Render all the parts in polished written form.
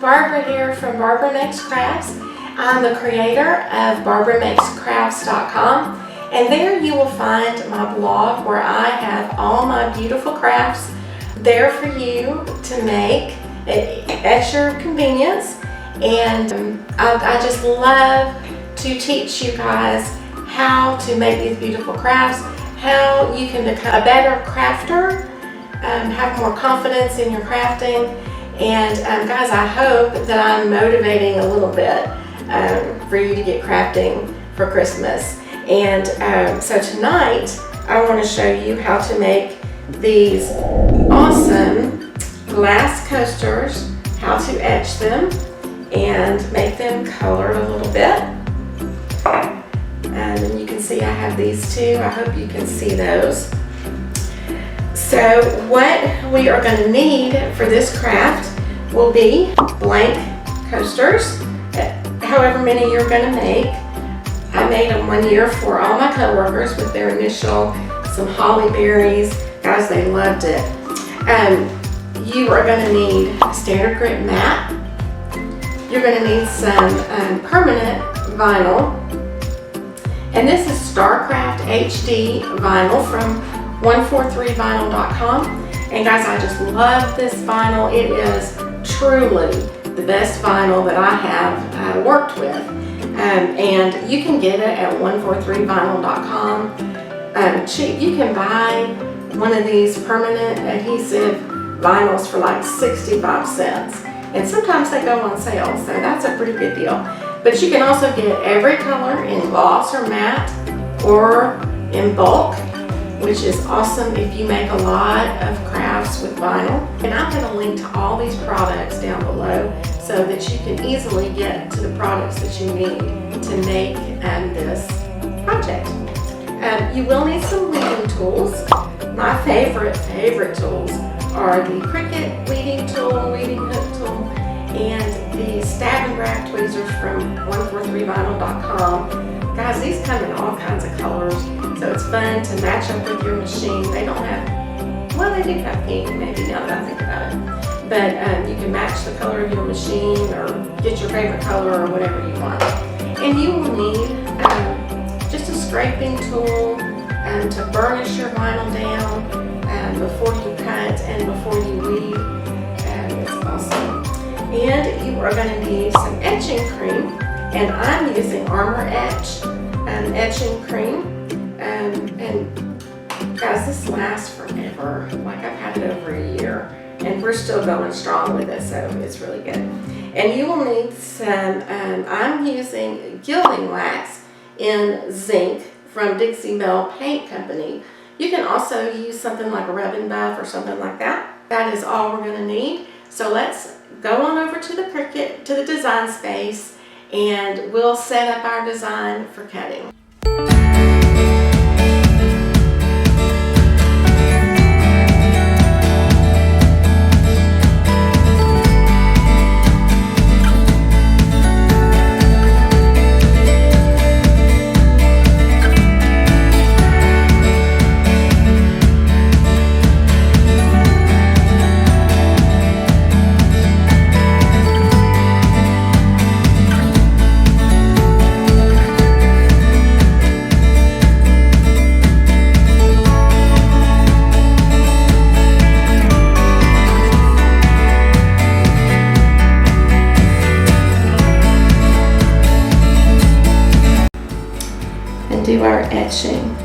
Barbara here from Barbara Makes Crafts. I'm the creator of BarbaraMakesCrafts.com, and there you will find my blog where I have all my beautiful crafts there for you to make at your convenience. And I just love to teach you guys how to make these beautiful crafts, how you can become a better crafter, have more confidence in your crafting. And guys, I hope that I'm motivating a little bit for you to get crafting for Christmas. And so tonight I want to show you how to make these awesome glass coasters, how to etch them and make them colored a little bit. And you can see I have these too. I hope you can see those. So what we are going to need for this craft will be blank coasters, however many you're going to make. I made them one year for all my coworkers with their initial, some holly berries. Guys, they loved it. You are going to need a standard grit mat. You're going to need some permanent vinyl. And this is StarCraft HD vinyl from 143vinyl.com. And guys, I just love this vinyl. It is truly the best vinyl that I have worked with. And you can get it at 143vinyl.com. Cheap. You can buy one of these permanent adhesive vinyls for like 65 cents. And sometimes they go on sale, so that's a pretty good deal. But you can also get every color in gloss or matte or in bulk, which is awesome if you make a lot of crafts with vinyl. And I'll put a link to all these products down below so that you can easily get to the products that you need to make this project. You will need some weeding tools. My favorite tools are the Cricut weeding tool, weeding hook tool, and the stab and grab tweezers from 143vinyl.com. Guys, these come in all kinds of colors, so it's fun to match up with your machine. They don't have, well, they do have pink, maybe, now that I think about it. But you can match the color of your machine or get your favorite color or whatever you want. And you will need just a scraping tool to burnish your vinyl down before you cut and before you weed. It's awesome. And you are going to need some etching cream. And I'm using Armor Etch etching cream. And guys, this lasts forever. Like, I've had it over a year. And we're still going strong with it, so it's really good. And you will need some, I'm using gilding wax in zinc from Dixie Belle Paint Company. You can also use something like a rub-and buff or something like that. That is all we're going to need. So let's go on over to the Cricut, to the design space, and we'll set up our design for cutting. Do our etching.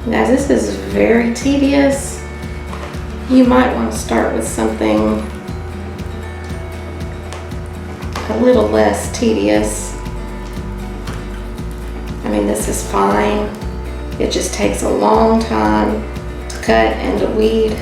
Now, this is very tedious. You might want to start with something a little less tedious. I mean, this is fine. It just takes a long time to cut and to weed.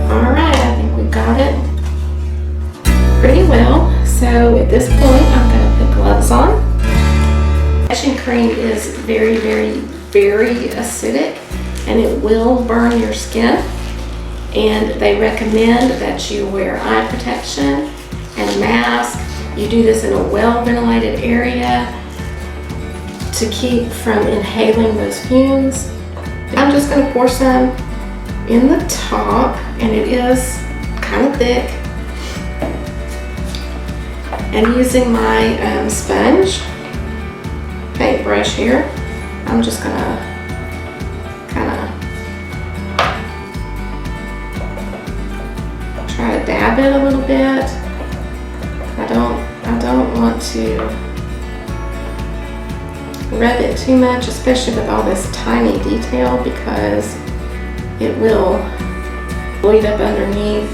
All right. So at this point, I'm going to put gloves on. Etching cream is very, very, very acidic, and it will burn your skin. And they recommend that you wear eye protection and a mask. You do this in a well-ventilated area to keep from inhaling those fumes. I'm just going to pour some in the top, and it is kind of thick. And using my sponge paintbrush here, I'm just going to kind of try to dab it a little bit. I don't want to rub it too much, especially with all this tiny detail, because it will bleed up underneath.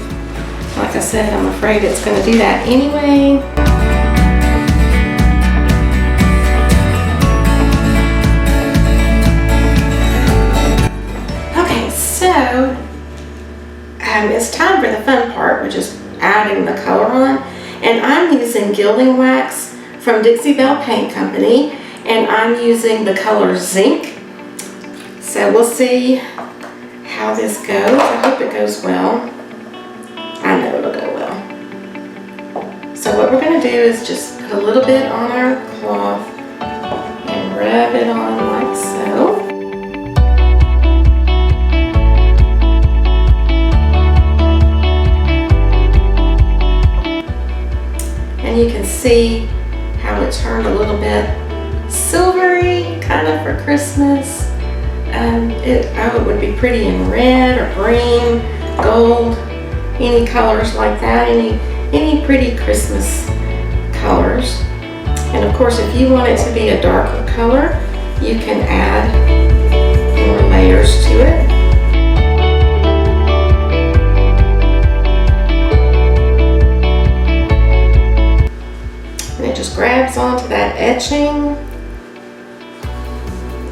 Like I said, I'm afraid it's going to do that anyway. Okay, so it's time for the fun part, which is adding the color on. And I'm using gilding wax from Dixie Belle Paint Company, and I'm using the color Zinc. So we'll see how this goes. I hope it goes well. I know it'll go well. So what we're going to do is just put a little bit on our cloth and rub it on like so. And you can see how it turned a little bit silvery, kind of for Christmas. It would be pretty in red or green, gold, any colors like that, any pretty Christmas colors. And of course, if you want it to be a darker color, you can add more layers to it. And it just grabs onto that etching.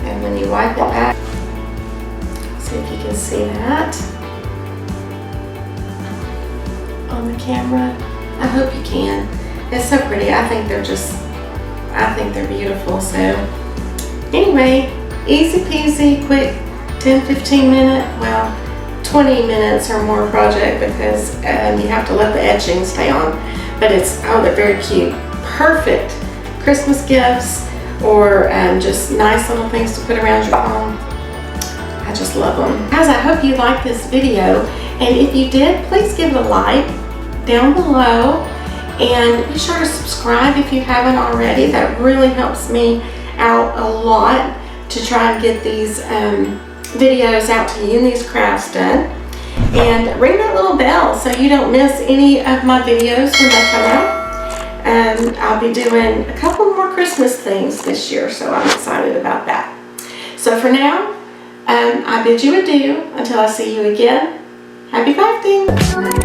And when you wipe it back, see if you can see that on the camera. I hope you can. It's so pretty. I think they're beautiful. So anyway, easy peasy, quick 10-15 minute, well 20 minutes or more project, because you have to let the etching stay on. But they're very cute. Perfect Christmas gifts, or just nice little things to put around your home. I just love them. Guys, I hope you liked this video, and if you did, please give it a like down below, and be sure to subscribe if you haven't already. That really helps me out a lot to try and get these videos out to you and these crafts done. And ring that little bell so you don't miss any of my videos when they come out. I'll be doing a couple more Christmas things this year, so I'm excited about that. So for now, I bid you adieu until I see you again. Happy crafting!